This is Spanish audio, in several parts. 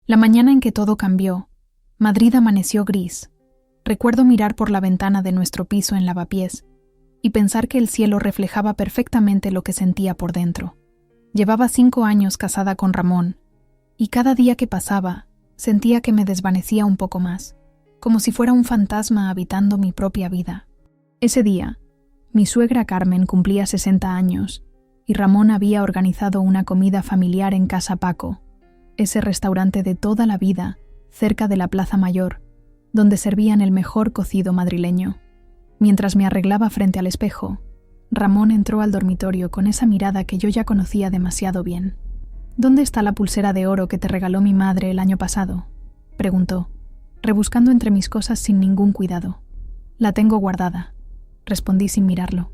La mañana en que todo cambió, Madrid amaneció gris. Recuerdo mirar por la ventana de nuestro piso en Lavapiés y pensar que el cielo reflejaba perfectamente lo que sentía por dentro. Llevaba 5 años casada con Ramón, y cada día que pasaba sentía que me desvanecía un poco más, como si fuera un fantasma habitando mi propia vida. Ese día, mi suegra Carmen cumplía 60 años, y Ramón había organizado una comida familiar en Casa Paco, ese restaurante de toda la vida, cerca de la Plaza Mayor, donde servían el mejor cocido madrileño. Mientras me arreglaba frente al espejo, Ramón entró al dormitorio con esa mirada que yo ya conocía demasiado bien. «¿Dónde está la pulsera de oro que te regaló mi madre el año pasado?», preguntó, rebuscando entre mis cosas sin ningún cuidado. «La tengo guardada», respondí sin mirarlo.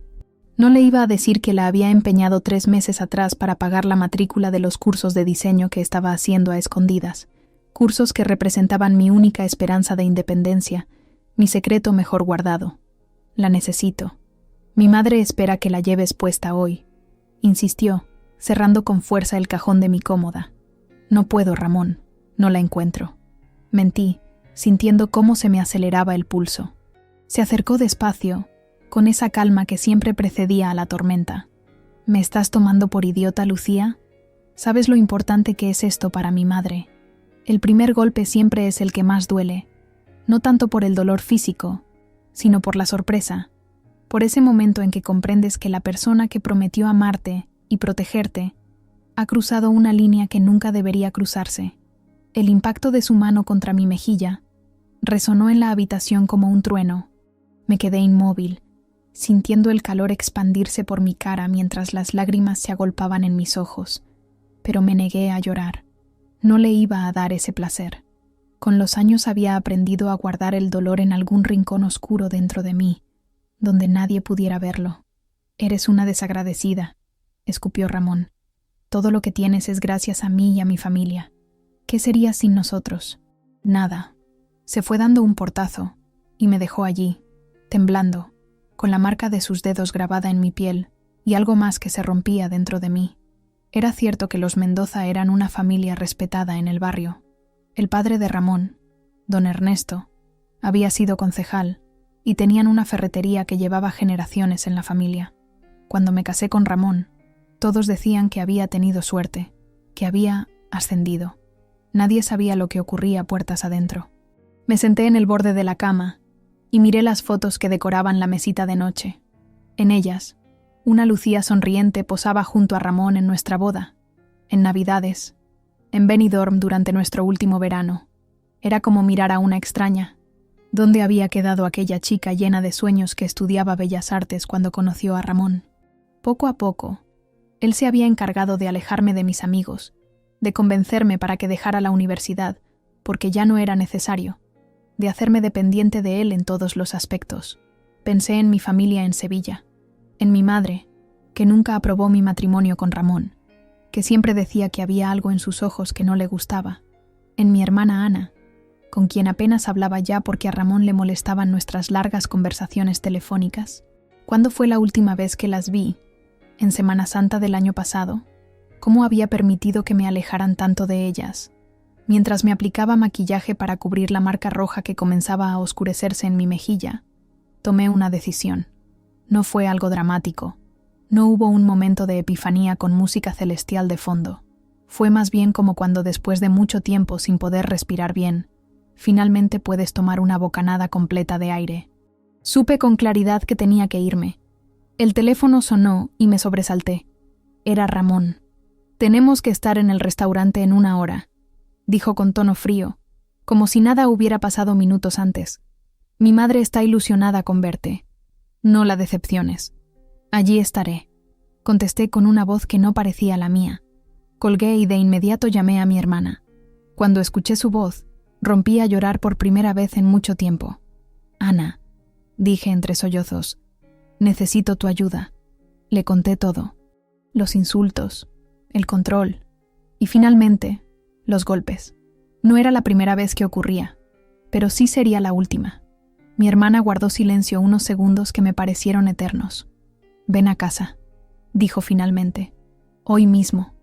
No le iba a decir que la había empeñado 3 meses atrás para pagar la matrícula de los cursos de diseño que estaba haciendo a escondidas, cursos que representaban mi única esperanza de independencia, mi secreto mejor guardado. «La necesito. Mi madre espera que la lleves puesta hoy», insistió, cerrando con fuerza el cajón de mi cómoda. «No puedo, Ramón. No la encuentro». Mentí, sintiendo cómo se me aceleraba el pulso. Se acercó despacio, con esa calma que siempre precedía a la tormenta. «¿Me estás tomando por idiota, Lucía? ¿Sabes lo importante que es esto para mi madre? El primer golpe siempre es el que más duele, no tanto por el dolor físico, sino por la sorpresa, por ese momento en que comprendes que la persona que prometió amarte y protegerte ha cruzado una línea que nunca debería cruzarse». El impacto de su mano contra mi mejilla resonó en la habitación como un trueno. Me quedé inmóvil, sintiendo el calor expandirse por mi cara mientras las lágrimas se agolpaban en mis ojos, pero me negué a llorar. No le iba a dar ese placer. Con los años había aprendido a guardar el dolor en algún rincón oscuro dentro de mí, donde nadie pudiera verlo. «Eres una desagradecida», escupió Ramón. «Todo lo que tienes es gracias a mí y a mi familia. ¿Qué sería sin nosotros? Nada». Se fue dando un portazo y me dejó allí, temblando, con la marca de sus dedos grabada en mi piel y algo más que se rompía dentro de mí. Era cierto que los Mendoza eran una familia respetada en el barrio. El padre de Ramón, don Ernesto, había sido concejal y tenían una ferretería que llevaba generaciones en la familia. Cuando me casé con Ramón, todos decían que había tenido suerte, que había ascendido. Nadie sabía lo que ocurría puertas adentro. Me senté en el borde de la cama y miré las fotos que decoraban la mesita de noche. En ellas, una Lucía sonriente posaba junto a Ramón en nuestra boda, en Navidades, en Benidorm durante nuestro último verano. Era como mirar a una extraña. ¿Dónde había quedado aquella chica llena de sueños que estudiaba Bellas Artes cuando conoció a Ramón? Poco a poco, él se había encargado de alejarme de mis amigos, de convencerme para que dejara la universidad, porque ya no era necesario, de hacerme dependiente de él en todos los aspectos. Pensé en mi familia en Sevilla, en mi madre, que nunca aprobó mi matrimonio con Ramón, que siempre decía que había algo en sus ojos que no le gustaba, en mi hermana Ana, con quien apenas hablaba ya porque a Ramón le molestaban nuestras largas conversaciones telefónicas. ¿Cuándo fue la última vez que las vi? ¿En Semana Santa del año pasado? ¿Cómo había permitido que me alejaran tanto de ellas? Mientras me aplicaba maquillaje para cubrir la marca roja que comenzaba a oscurecerse en mi mejilla, tomé una decisión. No fue algo dramático. No hubo un momento de epifanía con música celestial de fondo. Fue más bien como cuando después de mucho tiempo sin poder respirar bien, finalmente puedes tomar una bocanada completa de aire. Supe con claridad que tenía que irme. El teléfono sonó y me sobresalté. Era Ramón. «Tenemos que estar en el restaurante en 1 hora», dijo con tono frío, como si nada hubiera pasado minutos antes. «Mi madre está ilusionada con verte. No la decepciones». «Allí estaré», contesté con una voz que no parecía la mía. Colgué y de inmediato llamé a mi hermana. Cuando escuché su voz, rompí a llorar por primera vez en mucho tiempo. «Ana», dije entre sollozos, «necesito tu ayuda». Le conté todo. Los insultos, el control y finalmente, los golpes. No era la primera vez que ocurría, pero sí sería la última. Mi hermana guardó silencio unos segundos que me parecieron eternos. «Ven a casa», dijo finalmente. «Hoy mismo.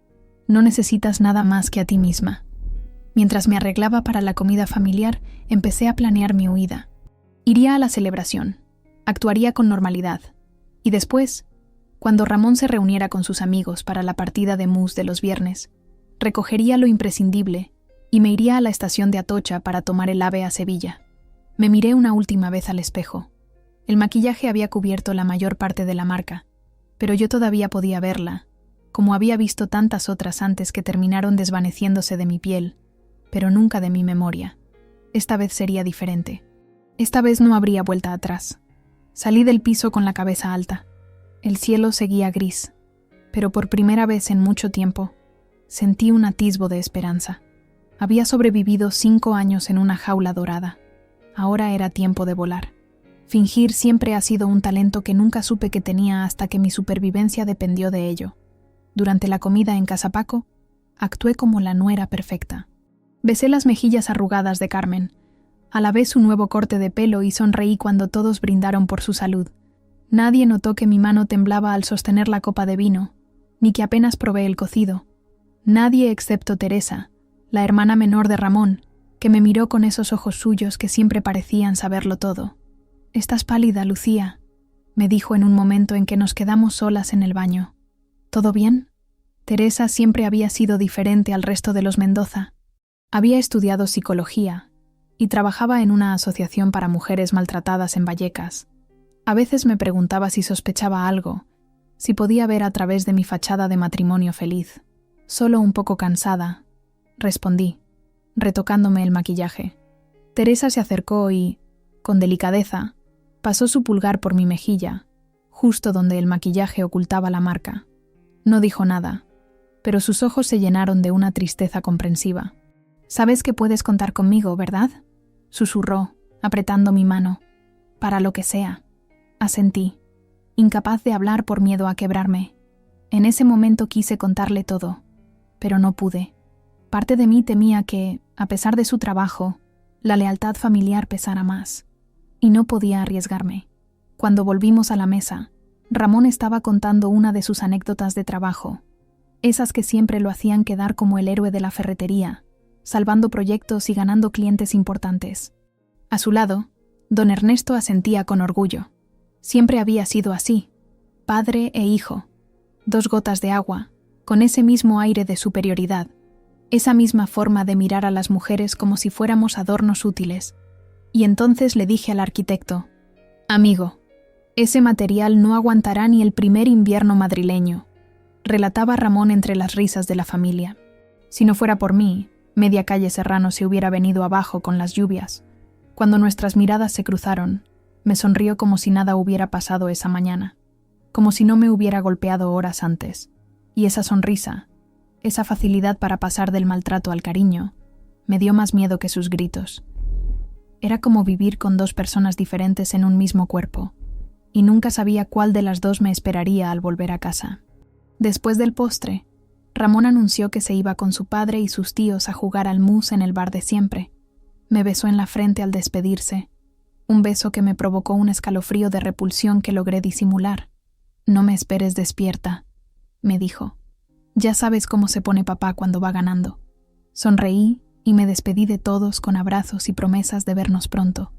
No necesitas nada más que a ti misma». Mientras me arreglaba para la comida familiar, empecé a planear mi huida. Iría a la celebración, actuaría con normalidad, y después, cuando Ramón se reuniera con sus amigos para la partida de mus de los viernes, recogería lo imprescindible y me iría a la estación de Atocha para tomar el AVE a Sevilla. Me miré una última vez al espejo. El maquillaje había cubierto la mayor parte de la marca, pero yo todavía podía verla, como había visto tantas otras antes que terminaron desvaneciéndose de mi piel, pero nunca de mi memoria. Esta vez sería diferente. Esta vez no habría vuelta atrás. Salí del piso con la cabeza alta. El cielo seguía gris, pero por primera vez en mucho tiempo, sentí un atisbo de esperanza. Había sobrevivido 5 años en una jaula dorada. Ahora era tiempo de volar. Fingir siempre ha sido un talento que nunca supe que tenía hasta que mi supervivencia dependió de ello. Durante la comida en Casa Paco, actué como la nuera perfecta. Besé las mejillas arrugadas de Carmen, alabé su nuevo corte de pelo y sonreí cuando todos brindaron por su salud. Nadie notó que mi mano temblaba al sostener la copa de vino, ni que apenas probé el cocido. Nadie excepto Teresa, la hermana menor de Ramón, que me miró con esos ojos suyos que siempre parecían saberlo todo. «Estás pálida, Lucía», me dijo en un momento en que nos quedamos solas en el baño. «¿Todo bien?» Teresa siempre había sido diferente al resto de los Mendoza. Había estudiado psicología y trabajaba en una asociación para mujeres maltratadas en Vallecas. A veces me preguntaba si sospechaba algo, si podía ver a través de mi fachada de matrimonio feliz. «Solo un poco cansada», respondí, retocándome el maquillaje. Teresa se acercó y, con delicadeza, pasó su pulgar por mi mejilla, justo donde el maquillaje ocultaba la marca. No dijo nada, pero sus ojos se llenaron de una tristeza comprensiva. «Sabes que puedes contar conmigo, ¿verdad?», susurró, apretando mi mano. «Para lo que sea». Asentí, incapaz de hablar por miedo a quebrarme. En ese momento quise contarle todo, pero no pude. Parte de mí temía que, a pesar de su trabajo, la lealtad familiar pesara más, y no podía arriesgarme. Cuando volvimos a la mesa, Ramón estaba contando una de sus anécdotas de trabajo, esas que siempre lo hacían quedar como el héroe de la ferretería, salvando proyectos y ganando clientes importantes. A su lado, don Ernesto asentía con orgullo. Siempre había sido así, padre e hijo, 2 gotas de agua, con ese mismo aire de superioridad, esa misma forma de mirar a las mujeres como si fuéramos adornos útiles. Y entonces le dije al arquitecto: «Amigo, ese material no aguantará ni el primer invierno madrileño», relataba Ramón entre las risas de la familia. Si no fuera por mí, media calle Serrano se hubiera venido abajo con las lluvias. Cuando nuestras miradas se cruzaron, me sonrió como si nada hubiera pasado esa mañana, como si no me hubiera golpeado horas antes, y esa sonrisa, esa facilidad para pasar del maltrato al cariño, me dio más miedo que sus gritos. Era como vivir con 2 personas diferentes en un mismo cuerpo, y nunca sabía cuál de las 2 me esperaría al volver a casa. Después del postre, Ramón anunció que se iba con su padre y sus tíos a jugar al mus en el bar de siempre. Me besó en la frente al despedirse, un beso que me provocó un escalofrío de repulsión que logré disimular. «No me esperes despierta», me dijo. «Ya sabes cómo se pone papá cuando va ganando». Sonreí y me despedí de todos con abrazos y promesas de vernos pronto,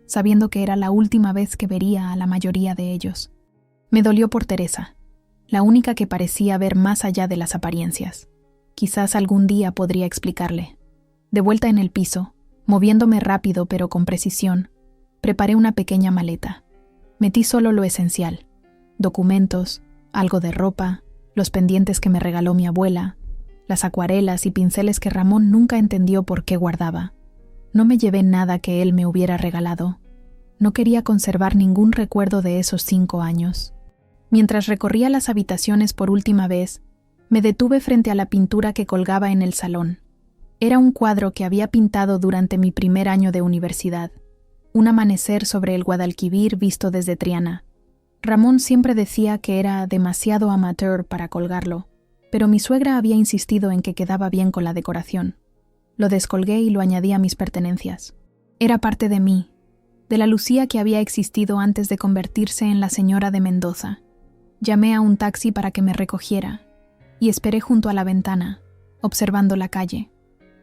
sabiendo que era la última vez que vería a la mayoría de ellos. Me dolió por Teresa, la única que parecía ver más allá de las apariencias. Quizás algún día podría explicarle. De vuelta en el piso, moviéndome rápido pero con precisión, preparé una pequeña maleta. Metí solo lo esencial: documentos, algo de ropa, los pendientes que me regaló mi abuela, las acuarelas y pinceles que Ramón nunca entendió por qué guardaba. No me llevé nada que él me hubiera regalado. No quería conservar ningún recuerdo de esos 5 años. Mientras recorría las habitaciones por última vez, me detuve frente a la pintura que colgaba en el salón. Era un cuadro que había pintado durante mi primer año de universidad. Un amanecer sobre el Guadalquivir visto desde Triana. Ramón siempre decía que era demasiado amateur para colgarlo, pero mi suegra había insistido en que quedaba bien con la decoración. Lo descolgué y lo añadí a mis pertenencias. Era parte de mí, de la Lucía que había existido antes de convertirse en la señora de Mendoza. Llamé a un taxi para que me recogiera y esperé junto a la ventana, observando la calle.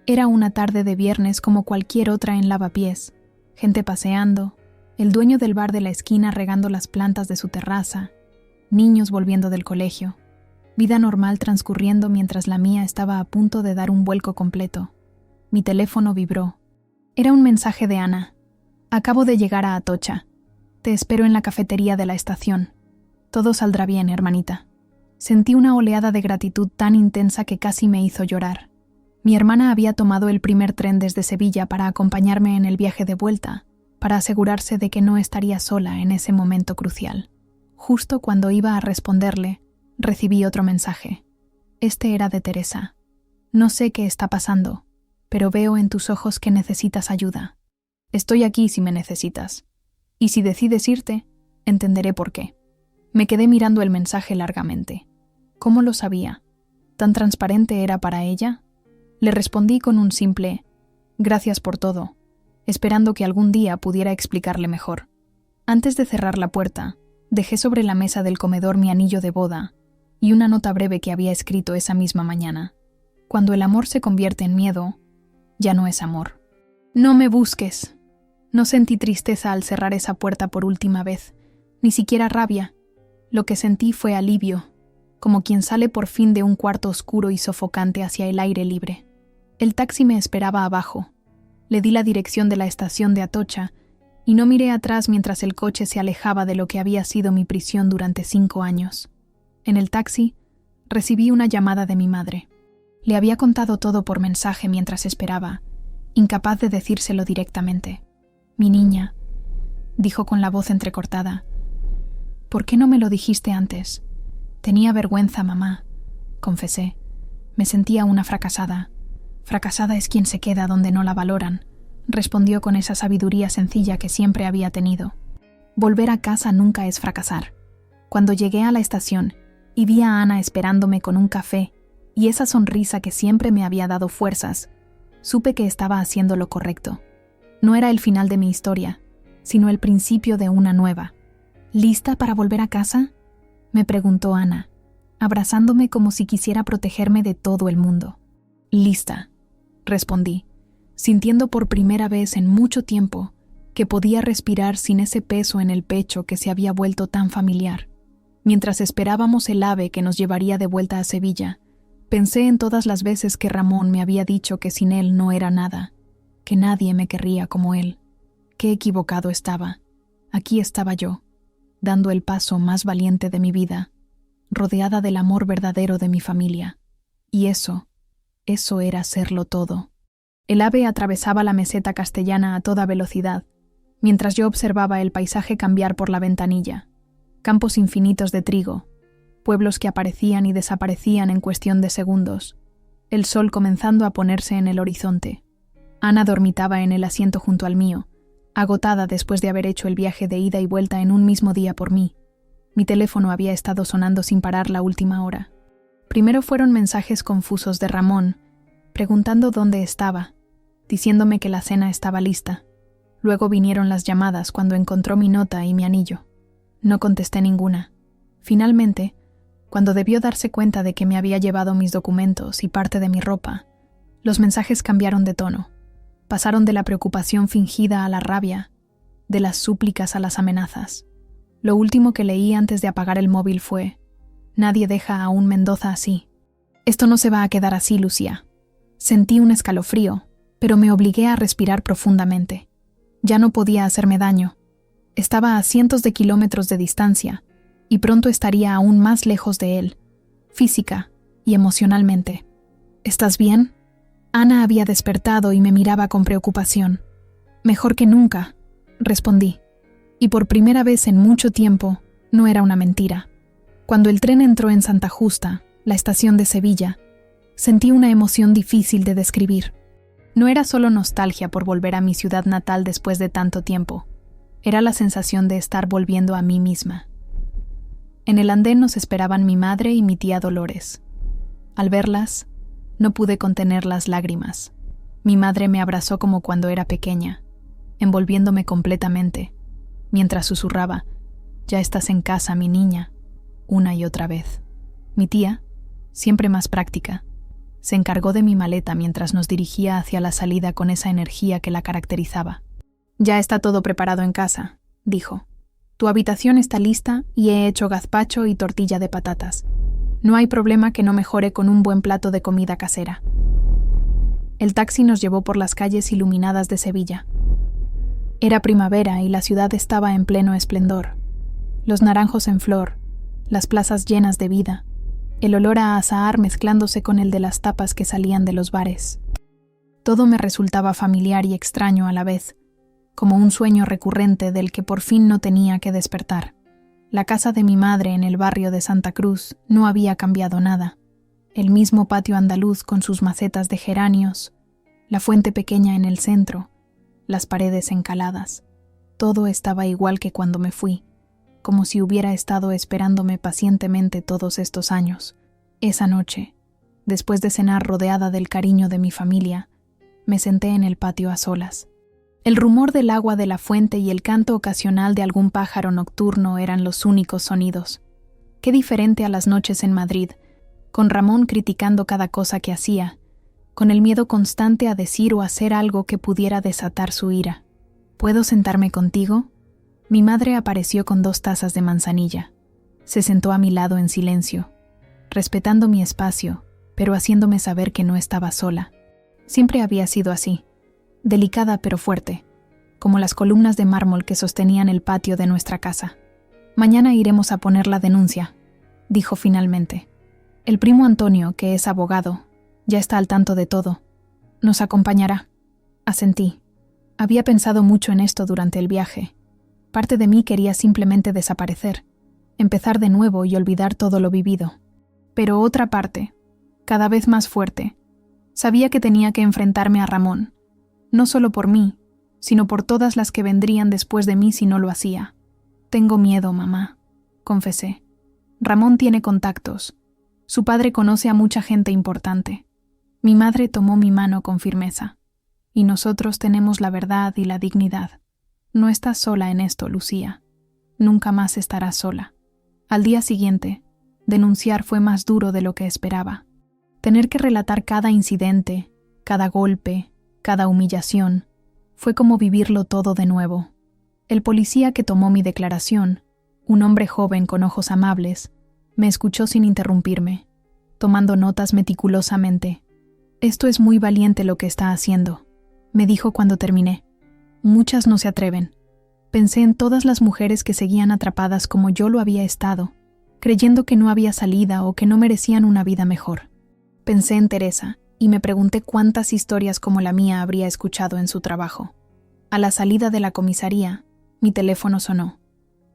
Era una tarde de viernes como cualquier otra en Lavapiés. Gente paseando, el dueño del bar de la esquina regando las plantas de su terraza, niños volviendo del colegio. Vida normal transcurriendo mientras la mía estaba a punto de dar un vuelco completo. Mi teléfono vibró. Era un mensaje de Ana. Acabo de llegar a Atocha. Te espero en la cafetería de la estación. Todo saldrá bien, hermanita. Sentí una oleada de gratitud tan intensa que casi me hizo llorar. Mi hermana había tomado el primer tren desde Sevilla para acompañarme en el viaje de vuelta, para asegurarse de que no estaría sola en ese momento crucial. Justo cuando iba a responderle, recibí otro mensaje. Este era de Teresa. No sé qué está pasando, pero veo en tus ojos que necesitas ayuda. Estoy aquí si me necesitas. Y si decides irte, entenderé por qué. Me quedé mirando el mensaje largamente. ¿Cómo lo sabía? ¿Tan transparente era para ella? Le respondí con un simple «Gracias por todo», esperando que algún día pudiera explicarle mejor. Antes de cerrar la puerta, dejé sobre la mesa del comedor mi anillo de boda y una nota breve que había escrito esa misma mañana. Cuando el amor se convierte en miedo, ya no es amor. No me busques. No sentí tristeza al cerrar esa puerta por última vez, ni siquiera rabia. Lo que sentí fue alivio, como quien sale por fin de un cuarto oscuro y sofocante hacia el aire libre. El taxi me esperaba abajo. Le di la dirección de la estación de Atocha y no miré atrás mientras el coche se alejaba de lo que había sido mi prisión durante 5 años. En el taxi, recibí una llamada de mi madre. Le había contado todo por mensaje mientras esperaba, incapaz de decírselo directamente. «Mi niña», dijo con la voz entrecortada. «¿Por qué no me lo dijiste antes?» «Tenía vergüenza, mamá», confesé. Me sentía una fracasada. «Fracasada es quien se queda donde no la valoran», respondió con esa sabiduría sencilla que siempre había tenido. Volver a casa nunca es fracasar. Cuando llegué a la estación y vi a Ana esperándome con un café y esa sonrisa que siempre me había dado fuerzas, supe que estaba haciendo lo correcto. No era el final de mi historia, sino el principio de una nueva. «¿Lista para volver a casa?», me preguntó Ana, abrazándome como si quisiera protegerme de todo el mundo. «Lista», respondí, sintiendo por primera vez en mucho tiempo que podía respirar sin ese peso en el pecho que se había vuelto tan familiar. Mientras esperábamos el ave que nos llevaría de vuelta a Sevilla, pensé en todas las veces que Ramón me había dicho que sin él no era nada, que nadie me querría como él. Qué equivocado estaba. Aquí estaba yo, dando el paso más valiente de mi vida, rodeada del amor verdadero de mi familia. Y eso era serlo todo. El ave atravesaba la meseta castellana a toda velocidad, mientras yo observaba el paisaje cambiar por la ventanilla. Campos infinitos de trigo, pueblos que aparecían y desaparecían en cuestión de segundos, el sol comenzando a ponerse en el horizonte. Ana dormitaba en el asiento junto al mío, agotada después de haber hecho el viaje de ida y vuelta en un mismo día por mí. Mi teléfono había estado sonando sin parar la última hora. Primero fueron mensajes confusos de Ramón, preguntando dónde estaba, diciéndome que la cena estaba lista. Luego vinieron las llamadas cuando encontró mi nota y mi anillo. No contesté ninguna. Finalmente, cuando debió darse cuenta de que me había llevado mis documentos y parte de mi ropa, los mensajes cambiaron de tono. Pasaron de la preocupación fingida a la rabia, de las súplicas a las amenazas. Lo último que leí antes de apagar el móvil fue: «Nadie deja a un Mendoza así. Esto no se va a quedar así, Lucía». Sentí un escalofrío, pero me obligué a respirar profundamente. Ya no podía hacerme daño. Estaba a cientos de kilómetros de distancia, y pronto estaría aún más lejos de él, física y emocionalmente. «¿Estás bien?». Ana había despertado y me miraba con preocupación. «Mejor que nunca», respondí. Y por primera vez en mucho tiempo, no era una mentira. Cuando el tren entró en Santa Justa, la estación de Sevilla, sentí una emoción difícil de describir. No era solo nostalgia por volver a mi ciudad natal después de tanto tiempo. Era la sensación de estar volviendo a mí misma. En el andén nos esperaban mi madre y mi tía Dolores. Al verlas, no pude contener las lágrimas. Mi madre me abrazó como cuando era pequeña, envolviéndome completamente, mientras susurraba: «Ya estás en casa, mi niña», una y otra vez. Mi tía, siempre más práctica, Se encargó de mi maleta mientras nos dirigía hacia la salida con esa energía que la caracterizaba. «Ya está todo preparado en casa», dijo. «Tu habitación está lista y he hecho gazpacho y tortilla de patatas. No hay problema que no mejore con un buen plato de comida casera». El taxi nos llevó por las calles iluminadas de Sevilla. Era primavera y la ciudad estaba en pleno esplendor. Los naranjos en flor, las plazas llenas de vida, el olor a azahar mezclándose con el de las tapas que salían de los bares. Todo me resultaba familiar y extraño a la vez, como un sueño recurrente del que por fin no tenía que despertar. La casa de mi madre en el barrio de Santa Cruz no había cambiado nada. El mismo patio andaluz con sus macetas de geranios, la fuente pequeña en el centro, las paredes encaladas. Todo estaba igual que cuando me fui, como si hubiera estado esperándome pacientemente todos estos años. Esa noche, después de cenar rodeada del cariño de mi familia, me senté en el patio a solas. El rumor del agua de la fuente y el canto ocasional de algún pájaro nocturno eran los únicos sonidos. Qué diferente a las noches en Madrid, con Ramón criticando cada cosa que hacía, con el miedo constante a decir o hacer algo que pudiera desatar su ira. ¿Puedo sentarme contigo? Mi madre apareció con 2 tazas de manzanilla. Se sentó a mi lado en silencio, respetando mi espacio, pero haciéndome saber que no estaba sola. Siempre había sido así, delicada pero fuerte, como las columnas de mármol que sostenían el patio de nuestra casa. «Mañana iremos a poner la denuncia», dijo finalmente. «El primo Antonio, que es abogado, ya está al tanto de todo. Nos acompañará». Asentí. Había pensado mucho en esto durante el viaje. Parte de mí quería simplemente desaparecer, empezar de nuevo y olvidar todo lo vivido. Pero otra parte, cada vez más fuerte, sabía que tenía que enfrentarme a Ramón, no solo por mí, sino por todas las que vendrían después de mí si no lo hacía. «Tengo miedo, mamá», confesé. «Ramón tiene contactos. Su padre conoce a mucha gente importante». Mi madre tomó mi mano con firmeza. «Y nosotros tenemos la verdad y la dignidad. No estás sola en esto, Lucía. Nunca más estarás sola». Al día siguiente, denunciar fue más duro de lo que esperaba. Tener que relatar cada incidente, cada golpe, cada humillación, fue como vivirlo todo de nuevo. El policía que tomó mi declaración, un hombre joven con ojos amables, me escuchó sin interrumpirme, tomando notas meticulosamente. «Esto es muy valiente lo que está haciendo», me dijo cuando terminé. «Muchas no se atreven». Pensé en todas las mujeres que seguían atrapadas como yo lo había estado, creyendo que no había salida o que no merecían una vida mejor. Pensé en Teresa y me pregunté cuántas historias como la mía habría escuchado en su trabajo. A la salida de la comisaría, mi teléfono sonó.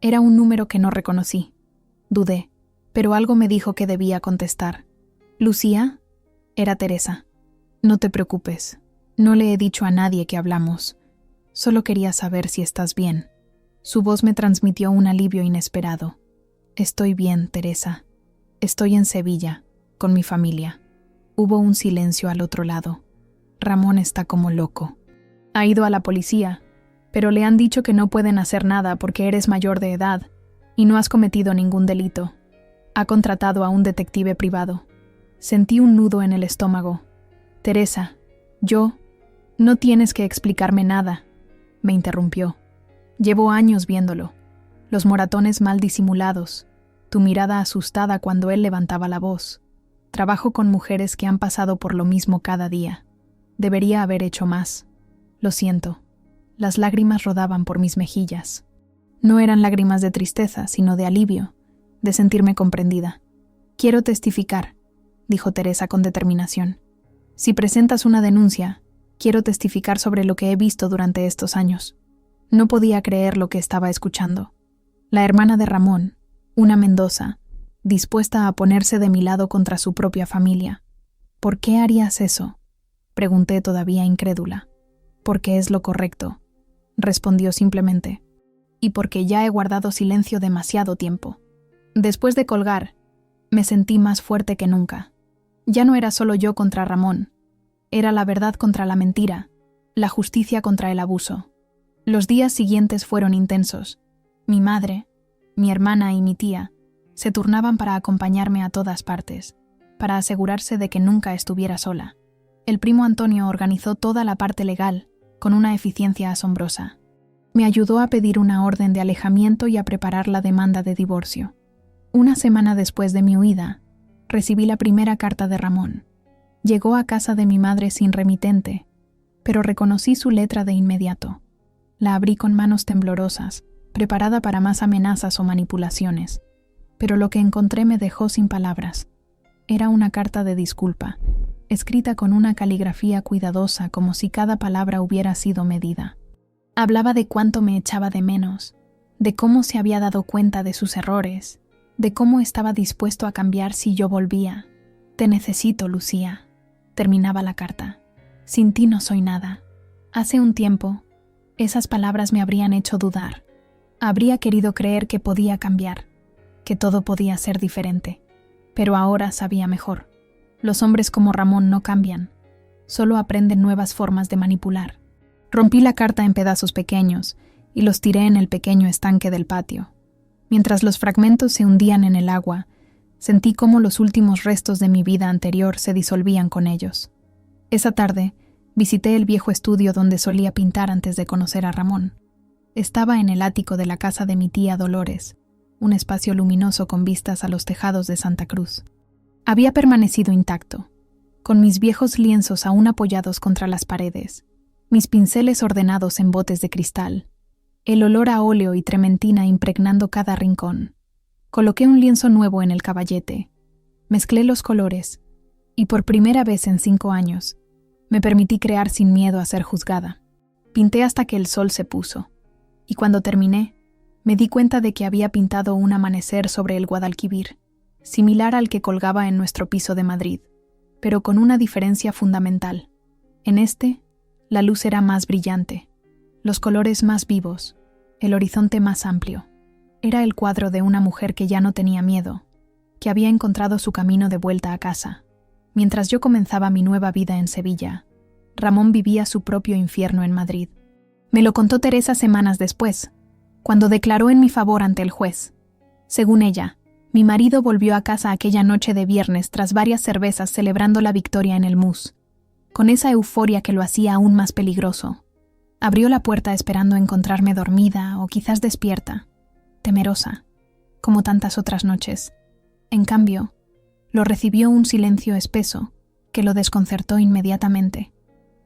Era un número que no reconocí. Dudé, pero algo me dijo que debía contestar. «¿Lucía?» Era Teresa. «No te preocupes. No le he dicho a nadie que hablamos. Solo quería saber si estás bien». Su voz me transmitió un alivio inesperado. «Estoy bien, Teresa. Estoy en Sevilla, con mi familia». Hubo un silencio al otro lado. «Ramón está como loco. Ha ido a la policía, pero le han dicho que no pueden hacer nada porque eres mayor de edad y no has cometido ningún delito. Ha contratado a un detective privado». Sentí un nudo en el estómago. «Teresa, no tienes que explicarme nada», me interrumpió. «Llevo años viéndolo. Los moratones mal disimulados, tu mirada asustada cuando él levantaba la voz. Trabajo con mujeres que han pasado por lo mismo cada día. Debería haber hecho más. Lo siento». Las lágrimas rodaban por mis mejillas. No eran lágrimas de tristeza, sino de alivio, de sentirme comprendida. «Quiero testificar», dijo Teresa con determinación. «Si presentas una denuncia, quiero testificar sobre lo que he visto durante estos años». No podía creer lo que estaba escuchando. La hermana de Ramón, una Mendoza, dispuesta a ponerse de mi lado contra su propia familia. «¿Por qué harías eso?», pregunté todavía incrédula. «Porque es lo correcto», respondió simplemente. «Y porque ya he guardado silencio demasiado tiempo». Después de colgar, me sentí más fuerte que nunca. Ya no era solo yo contra Ramón. Era la verdad contra la mentira, la justicia contra el abuso. Los días siguientes fueron intensos. Mi madre, mi hermana y mi tía se turnaban para acompañarme a todas partes. para asegurarse de que nunca estuviera sola. El primo Antonio organizó toda la parte legal, con una eficiencia asombrosa. Me ayudó a pedir una orden de alejamiento y a preparar la demanda de divorcio. Una semana después de mi huida, recibí la primera carta de Ramón. Llegó a casa de mi madre sin remitente, pero reconocí su letra de inmediato. La abrí con manos temblorosas, preparada para más amenazas o manipulaciones, pero lo que encontré me dejó sin palabras. Era una carta de disculpa, escrita con una caligrafía cuidadosa como si cada palabra hubiera sido medida. Hablaba de cuánto me echaba de menos, de cómo se había dado cuenta de sus errores, de cómo estaba dispuesto a cambiar si yo volvía. «Te necesito, Lucía», terminaba la carta. «Sin ti no soy nada». Hace un tiempo, esas palabras me habrían hecho dudar. Habría querido creer que podía cambiar, que todo podía ser diferente. Pero ahora sabía mejor. Los hombres como Ramón no cambian, solo aprenden nuevas formas de manipular. Rompí la carta en pedazos pequeños y los tiré en el pequeño estanque del patio. Mientras los fragmentos se hundían en el agua, sentí cómo los últimos restos de mi vida anterior se disolvían con ellos. Esa tarde, visité el viejo estudio donde solía pintar antes de conocer a Ramón. Estaba en el ático de la casa de mi tía Dolores, un espacio luminoso con vistas a los tejados de Santa Cruz. Había permanecido intacto, con mis viejos lienzos aún apoyados contra las paredes, mis pinceles ordenados en botes de cristal, el olor a óleo y trementina impregnando cada rincón. Coloqué un lienzo nuevo en el caballete, mezclé los colores, y por primera vez en 5 años, me permití crear sin miedo a ser juzgada. Pinté hasta que el sol se puso, y cuando terminé, me di cuenta de que había pintado un amanecer sobre el Guadalquivir, similar al que colgaba en nuestro piso de Madrid, pero con una diferencia fundamental. En este, la luz era más brillante, los colores más vivos, el horizonte más amplio. Era el cuadro de una mujer que ya no tenía miedo, que había encontrado su camino de vuelta a casa. Mientras yo comenzaba mi nueva vida en Sevilla, Ramón vivía su propio infierno en Madrid. Me lo contó Teresa semanas después, cuando declaró en mi favor ante el juez. Según ella, mi marido volvió a casa aquella noche de viernes tras varias cervezas celebrando la victoria en el Mus, con esa euforia que lo hacía aún más peligroso. Abrió la puerta esperando encontrarme dormida o quizás despierta, temerosa, como tantas otras noches. En cambio, lo recibió un silencio espeso que lo desconcertó inmediatamente.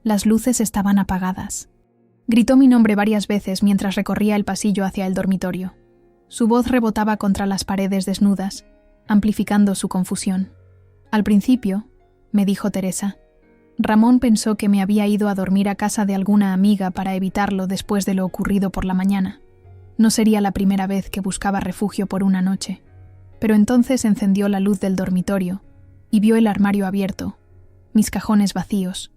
Las luces estaban apagadas. Gritó mi nombre varias veces mientras recorría el pasillo hacia el dormitorio. Su voz rebotaba contra las paredes desnudas, amplificando su confusión. Al principio, me dijo Teresa, Ramón pensó que me había ido a dormir a casa de alguna amiga para evitarlo después de lo ocurrido por la mañana. No sería la primera vez que buscaba refugio por una noche. Pero entonces encendió la luz del dormitorio y vio el armario abierto, mis cajones vacíos.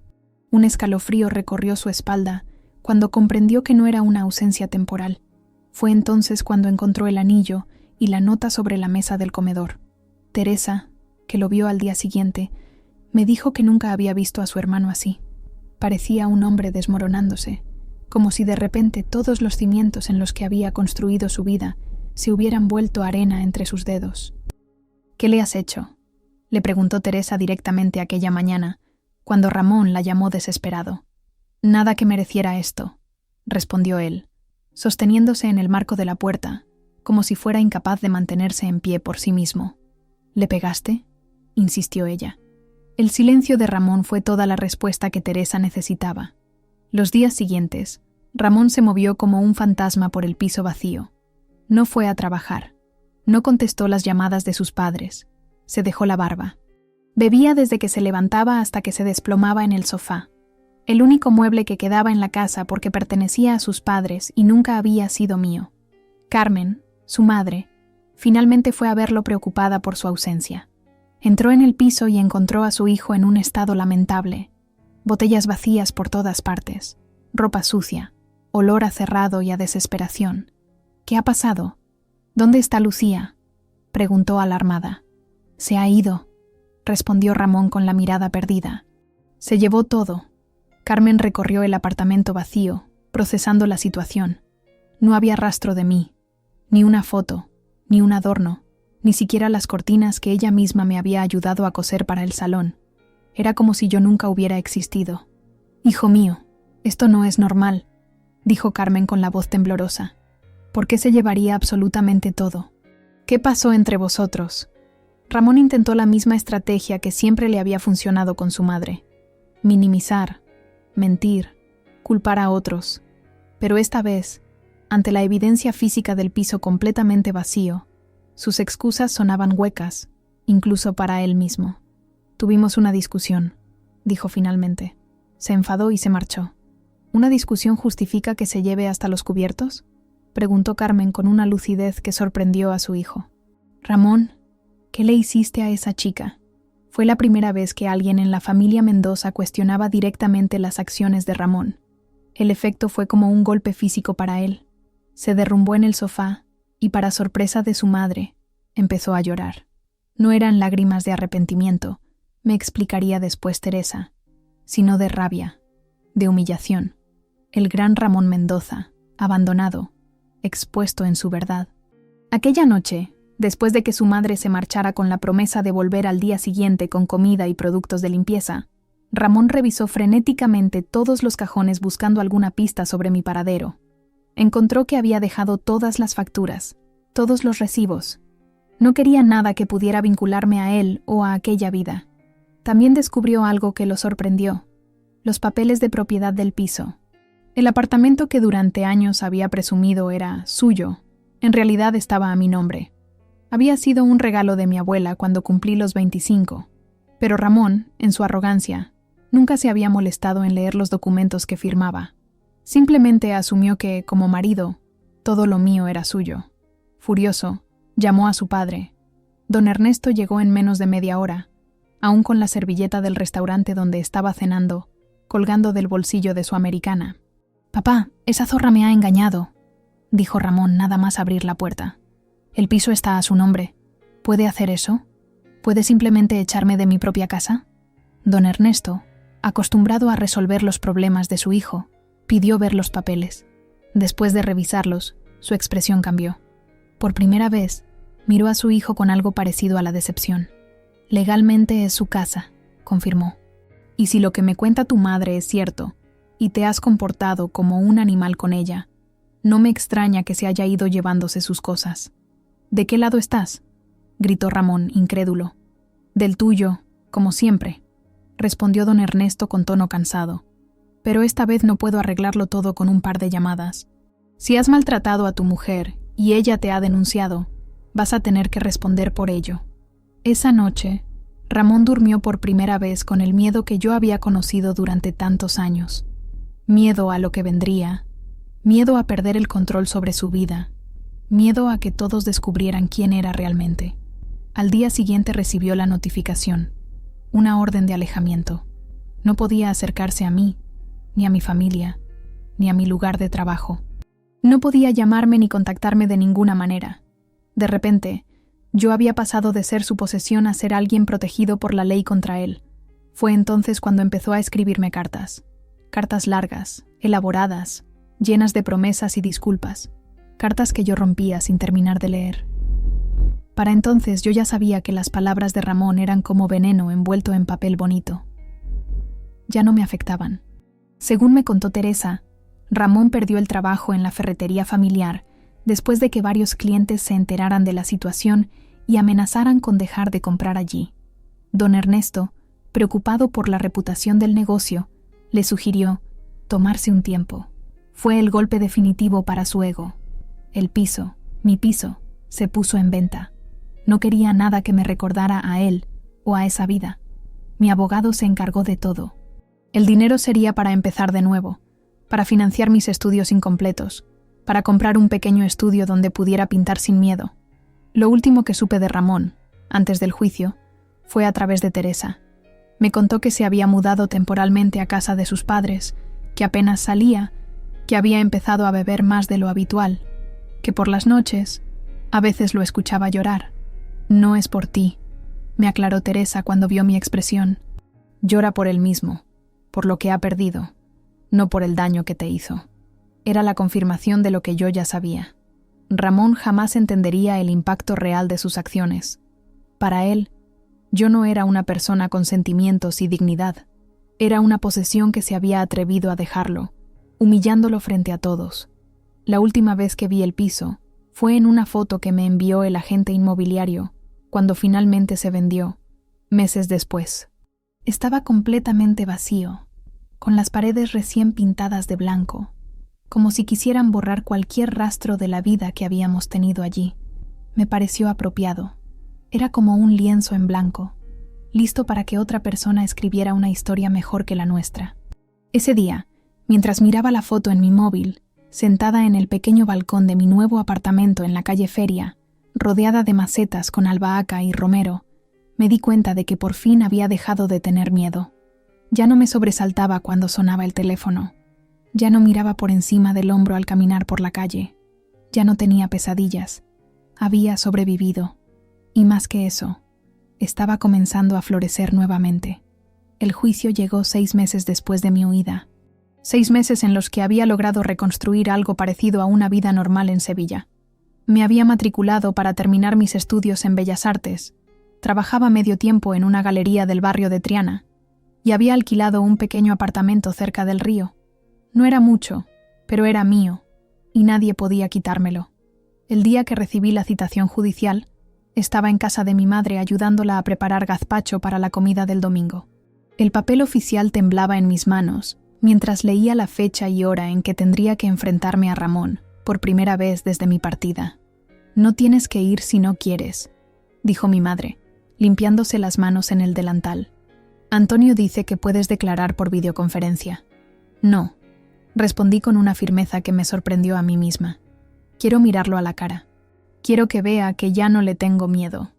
Un escalofrío recorrió su espalda cuando comprendió que no era una ausencia temporal. Fue entonces cuando encontró el anillo y la nota sobre la mesa del comedor. Teresa, que lo vio al día siguiente, me dijo que nunca había visto a su hermano así. Parecía un hombre desmoronándose, como si de repente todos los cimientos en los que había construido su vida se hubieran vuelto arena entre sus dedos. «¿Qué le has hecho?», le preguntó Teresa directamente aquella mañana, cuando Ramón la llamó desesperado. «Nada que mereciera esto», respondió él, sosteniéndose en el marco de la puerta, como si fuera incapaz de mantenerse en pie por sí mismo. «¿Le pegaste?», insistió ella. El silencio de Ramón fue toda la respuesta que Teresa necesitaba. Los días siguientes, Ramón se movió como un fantasma por el piso vacío. No fue a trabajar. No contestó las llamadas de sus padres. Se dejó la barba. Bebía desde que se levantaba hasta que se desplomaba en el sofá. El único mueble que quedaba en la casa porque pertenecía a sus padres y nunca había sido mío. Carmen, su madre, finalmente fue a verlo preocupada por su ausencia. Entró en el piso y encontró a su hijo en un estado lamentable. Botellas vacías por todas partes, ropa sucia, olor a cerrado y a desesperación. «¿Qué ha pasado? ¿Dónde está Lucía?», preguntó alarmada. «Se ha ido», respondió Ramón con la mirada perdida. «Se llevó todo». Carmen recorrió el apartamento vacío, procesando la situación. No había rastro de mí, ni una foto, ni un adorno, ni siquiera las cortinas que ella misma me había ayudado a coser para el salón. Era como si yo nunca hubiera existido. «Hijo mío, esto no es normal», dijo Carmen con la voz temblorosa. «¿Por qué se llevaría absolutamente todo? ¿Qué pasó entre vosotros?» Ramón intentó la misma estrategia que siempre le había funcionado con su madre: minimizar, mentir, culpar a otros. Pero esta vez, ante la evidencia física del piso completamente vacío, sus excusas sonaban huecas, incluso para él mismo. «Tuvimos una discusión», dijo finalmente. Se enfadó y se marchó. «¿Una discusión justifica que se lleve hasta los cubiertos?», preguntó Carmen con una lucidez que sorprendió a su hijo. «Ramón, ¿qué le hiciste a esa chica?». Fue la primera vez que alguien en la familia Mendoza cuestionaba directamente las acciones de Ramón. El efecto fue como un golpe físico para él. Se derrumbó en el sofá y, para sorpresa de su madre, empezó a llorar. No eran lágrimas de arrepentimiento, me explicaría después Teresa, sino de rabia, de humillación. El gran Ramón Mendoza, abandonado, expuesto en su verdad. Aquella noche, después de que su madre se marchara con la promesa de volver al día siguiente con comida y productos de limpieza, Ramón revisó frenéticamente todos los cajones buscando alguna pista sobre mi paradero. Encontró que había dejado todas las facturas, todos los recibos. No quería nada que pudiera vincularme a él o a aquella vida. También descubrió algo que lo sorprendió: los papeles de propiedad del piso. El apartamento que durante años había presumido era suyo, en realidad estaba a mi nombre. Había sido un regalo de mi abuela cuando cumplí los 25, pero Ramón, en su arrogancia, nunca se había molestado en leer los documentos que firmaba. Simplemente asumió que, como marido, todo lo mío era suyo. Furioso, llamó a su padre. Don Ernesto llegó en menos de media hora, aún con la servilleta del restaurante donde estaba cenando, colgando del bolsillo de su americana. «Papá, esa zorra me ha engañado», dijo Ramón nada más abrir la puerta. «El piso está a su nombre. ¿Puede hacer eso? ¿Puede simplemente echarme de mi propia casa?». Don Ernesto, acostumbrado a resolver los problemas de su hijo, pidió ver los papeles. Después de revisarlos, su expresión cambió. Por primera vez, miró a su hijo con algo parecido a la decepción. «Legalmente es su casa», confirmó. «Y si lo que me cuenta tu madre es cierto, y te has comportado como un animal con ella, no me extraña que se haya ido llevándose sus cosas». «¿De qué lado estás?», gritó Ramón, incrédulo. «Del tuyo, como siempre», respondió don Ernesto con tono cansado. «Pero esta vez no puedo arreglarlo todo con un par de llamadas. Si has maltratado a tu mujer y ella te ha denunciado, vas a tener que responder por ello». Esa noche, Ramón durmió por primera vez con el miedo que yo había conocido durante tantos años. Miedo a lo que vendría, miedo a perder el control sobre su vida, miedo a que todos descubrieran quién era realmente. Al día siguiente recibió la notificación, una orden de alejamiento. No podía acercarse a mí, ni a mi familia, ni a mi lugar de trabajo. No podía llamarme ni contactarme de ninguna manera. De repente, yo había pasado de ser su posesión a ser alguien protegido por la ley contra él. Fue entonces cuando empezó a escribirme cartas. Cartas largas, elaboradas, llenas de promesas y disculpas. Cartas que yo rompía sin terminar de leer. Para entonces yo ya sabía que las palabras de Ramón eran como veneno envuelto en papel bonito. Ya no me afectaban. Según me contó Teresa, Ramón perdió el trabajo en la ferretería familiar después de que varios clientes se enteraran de la situación y amenazaran con dejar de comprar allí. Don Ernesto, preocupado por la reputación del negocio, le sugirió tomarse un tiempo. Fue el golpe definitivo para su ego. El piso, mi piso, se puso en venta. No quería nada que me recordara a él o a esa vida. Mi abogado se encargó de todo. El dinero sería para empezar de nuevo, para financiar mis estudios incompletos, para comprar un pequeño estudio donde pudiera pintar sin miedo. Lo último que supe de Ramón, antes del juicio, fue a través de Teresa. Me contó que se había mudado temporalmente a casa de sus padres, que apenas salía, que había empezado a beber más de lo habitual, que por las noches, a veces lo escuchaba llorar. «No es por ti», me aclaró Teresa cuando vio mi expresión. «Llora por él mismo, por lo que ha perdido, no por el daño que te hizo». Era la confirmación de lo que yo ya sabía. Ramón jamás entendería el impacto real de sus acciones. Para él, yo no era una persona con sentimientos y dignidad. Era una posesión que se había atrevido a dejarlo, humillándolo frente a todos. La última vez que vi el piso fue en una foto que me envió el agente inmobiliario, cuando finalmente se vendió, meses después. Estaba completamente vacío, con las paredes recién pintadas de blanco, como si quisieran borrar cualquier rastro de la vida que habíamos tenido allí. Me pareció apropiado. Era como un lienzo en blanco, listo para que otra persona escribiera una historia mejor que la nuestra. Ese día, mientras miraba la foto en mi móvil, sentada en el pequeño balcón de mi nuevo apartamento en la calle Feria, rodeada de macetas con albahaca y romero, me di cuenta de que por fin había dejado de tener miedo. Ya no me sobresaltaba cuando sonaba el teléfono. Ya no miraba por encima del hombro al caminar por la calle. Ya no tenía pesadillas. Había sobrevivido. Y más que eso, estaba comenzando a florecer nuevamente. El juicio llegó 6 meses después de mi huida. 6 meses en los que había logrado reconstruir algo parecido a una vida normal en Sevilla. Me había matriculado para terminar mis estudios en Bellas Artes. Trabajaba medio tiempo en una galería del barrio de Triana y había alquilado un pequeño apartamento cerca del río. No era mucho, pero era mío, y nadie podía quitármelo. El día que recibí la citación judicial, estaba en casa de mi madre ayudándola a preparar gazpacho para la comida del domingo. El papel oficial temblaba en mis manos, mientras leía la fecha y hora en que tendría que enfrentarme a Ramón, por primera vez desde mi partida. «No tienes que ir si no quieres», dijo mi madre, limpiándose las manos en el delantal. «Antonio dice que puedes declarar por videoconferencia». «No», respondí con una firmeza que me sorprendió a mí misma. «Quiero mirarlo a la cara. Quiero que vea que ya no le tengo miedo».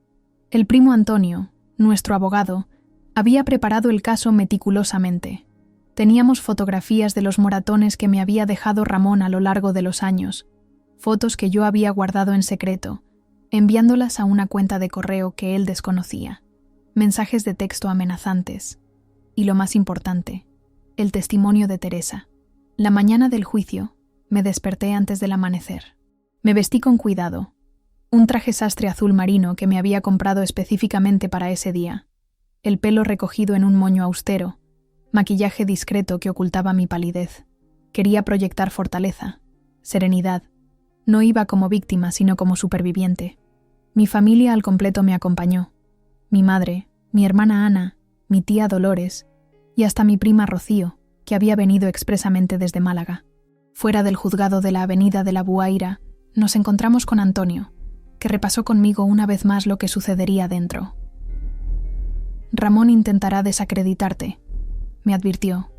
El primo Antonio, nuestro abogado, había preparado el caso meticulosamente. Teníamos fotografías de los moratones que me había dejado Ramón a lo largo de los años, fotos que yo había guardado en secreto, enviándolas a una cuenta de correo que él desconocía, mensajes de texto amenazantes, y lo más importante, el testimonio de Teresa. La mañana del juicio, me desperté antes del amanecer. Me vestí con cuidado, un traje sastre azul marino que me había comprado específicamente para ese día, el pelo recogido en un moño austero, maquillaje discreto que ocultaba mi palidez. Quería proyectar fortaleza, serenidad. No iba como víctima, sino como superviviente. Mi familia al completo me acompañó. Mi madre, mi hermana Ana, mi tía Dolores y hasta mi prima Rocío, que había venido expresamente desde Málaga. Fuera del juzgado de la avenida de la Buaira, nos encontramos con Antonio, que repasó conmigo una vez más lo que sucedería dentro. «Ramón intentará desacreditarte», me advirtió.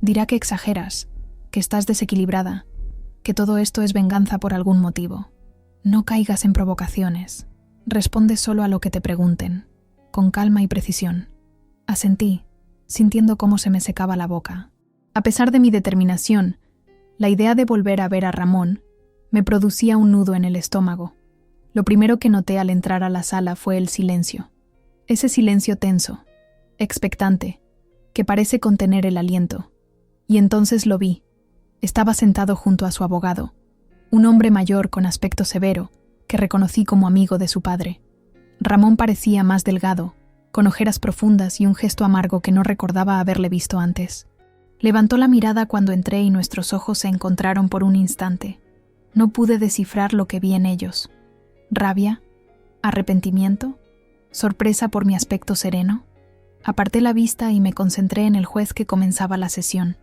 «Dirá que exageras, que estás desequilibrada, que todo esto es venganza por algún motivo. No caigas en provocaciones. Responde solo a lo que te pregunten, con calma y precisión». Asentí, sintiendo cómo se me secaba la boca. A pesar de mi determinación, la idea de volver a ver a Ramón me producía un nudo en el estómago. Lo primero que noté al entrar a la sala fue el silencio. Ese silencio tenso, expectante, que parece contener el aliento. Y entonces lo vi. Estaba sentado junto a su abogado, un hombre mayor con aspecto severo, que reconocí como amigo de su padre. Ramón parecía más delgado, con ojeras profundas y un gesto amargo que no recordaba haberle visto antes. Levantó la mirada cuando entré y nuestros ojos se encontraron por un instante. No pude descifrar lo que vi en ellos. ¿Rabia? ¿Arrepentimiento? ¿Sorpresa por mi aspecto sereno? Aparté la vista y me concentré en el juez que comenzaba la sesión.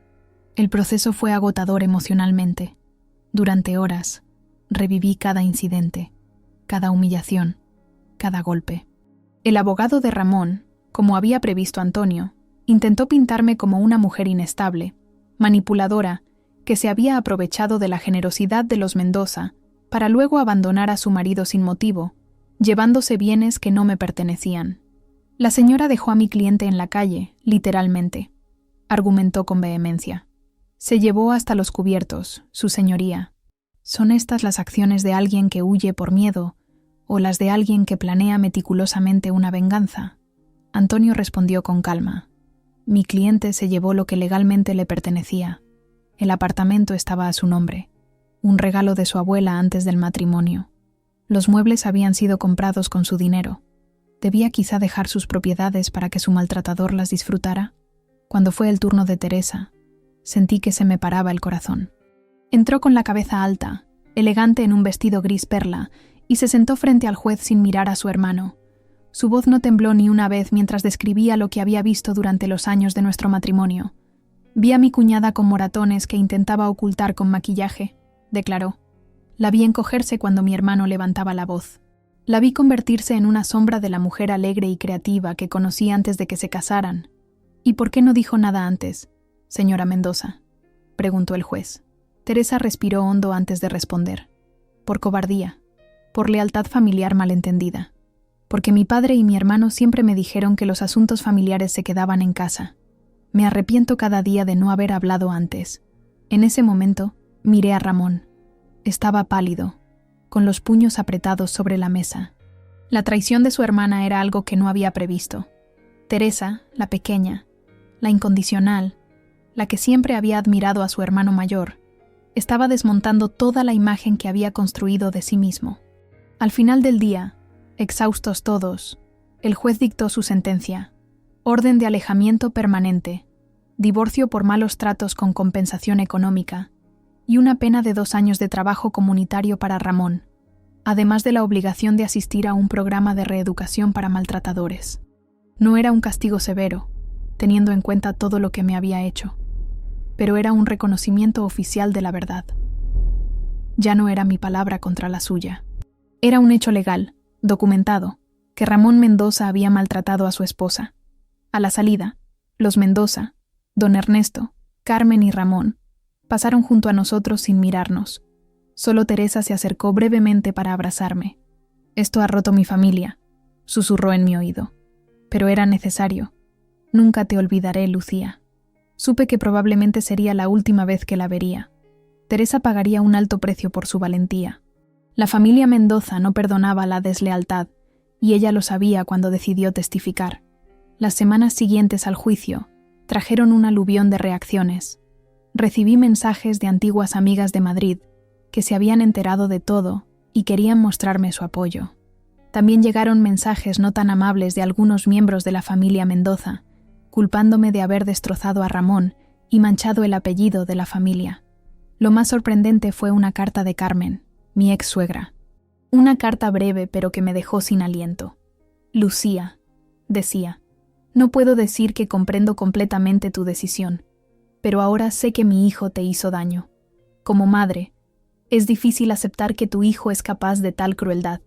El proceso fue agotador emocionalmente. Durante horas, reviví cada incidente, cada humillación, cada golpe. El abogado de Ramón, como había previsto Antonio, intentó pintarme como una mujer inestable, manipuladora, que se había aprovechado de la generosidad de los Mendoza para luego abandonar a su marido sin motivo, llevándose bienes que no me pertenecían. La señora dejó a mi cliente en la calle, literalmente, argumentó con vehemencia. Se llevó hasta los cubiertos, su señoría. ¿Son estas las acciones de alguien que huye por miedo o las de alguien que planea meticulosamente una venganza? Antonio respondió con calma. Mi cliente se llevó lo que legalmente le pertenecía. El apartamento estaba a su nombre. un regalo de su abuela antes del matrimonio. Los muebles habían sido comprados con su dinero. ¿Debía quizá dejar sus propiedades para que su maltratador las disfrutara? Cuando fue el turno de Teresa, sentí que se me paraba el corazón. Entró con la cabeza alta, elegante en un vestido gris perla, y se sentó frente al juez sin mirar a su hermano. Su voz no tembló ni una vez mientras describía lo que había visto durante los años de nuestro matrimonio. «Vi a mi cuñada con moratones que intentaba ocultar con maquillaje», declaró. «La vi encogerse cuando mi hermano levantaba la voz. La vi convertirse en una sombra de la mujer alegre y creativa que conocí antes de que se casaran». «¿Y por qué no dijo nada antes, señora Mendoza?», preguntó el juez. Teresa respiró hondo antes de responder. «Por cobardía, por lealtad familiar malentendida. Porque mi padre y mi hermano siempre me dijeron que los asuntos familiares se quedaban en casa. Me arrepiento cada día de no haber hablado antes». En ese momento, miré a Ramón. Estaba pálido, con los puños apretados sobre la mesa. La traición de su hermana era algo que no había previsto. Teresa, la pequeña, la incondicional, la que siempre había admirado a su hermano mayor, estaba desmontando toda la imagen que había construido de sí mismo. Al final del día, exhaustos todos, el juez dictó su sentencia: orden de alejamiento permanente, divorcio por malos tratos con compensación económica y una pena de 2 años de trabajo comunitario para Ramón, además de la obligación de asistir a un programa de reeducación para maltratadores. No era un castigo severo, teniendo en cuenta todo lo que me había hecho, pero era un reconocimiento oficial de la verdad. Ya no era mi palabra contra la suya. Era un hecho legal, documentado, que Ramón Mendoza había maltratado a su esposa. A la salida, los Mendoza, don Ernesto, Carmen y Ramón, pasaron junto a nosotros sin mirarnos. Solo Teresa se acercó brevemente para abrazarme. «Esto ha roto mi familia», susurró en mi oído. «Pero era necesario. Nunca te olvidaré, Lucía». Supe que probablemente sería la última vez que la vería. Teresa pagaría un alto precio por su valentía. La familia Mendoza no perdonaba la deslealtad, y ella lo sabía cuando decidió testificar. Las semanas siguientes al juicio trajeron un aluvión de reacciones. Recibí mensajes de antiguas amigas de Madrid que se habían enterado de todo y querían mostrarme su apoyo. También llegaron mensajes no tan amables de algunos miembros de la familia Mendoza, culpándome de haber destrozado a Ramón y manchado el apellido de la familia. Lo más sorprendente fue una carta de Carmen, mi ex suegra. Una carta breve pero que me dejó sin aliento. «Lucía», decía, «no puedo decir que comprendo completamente tu decisión, pero ahora sé que mi hijo te hizo daño. Como madre, es difícil aceptar que tu hijo es capaz de tal crueldad.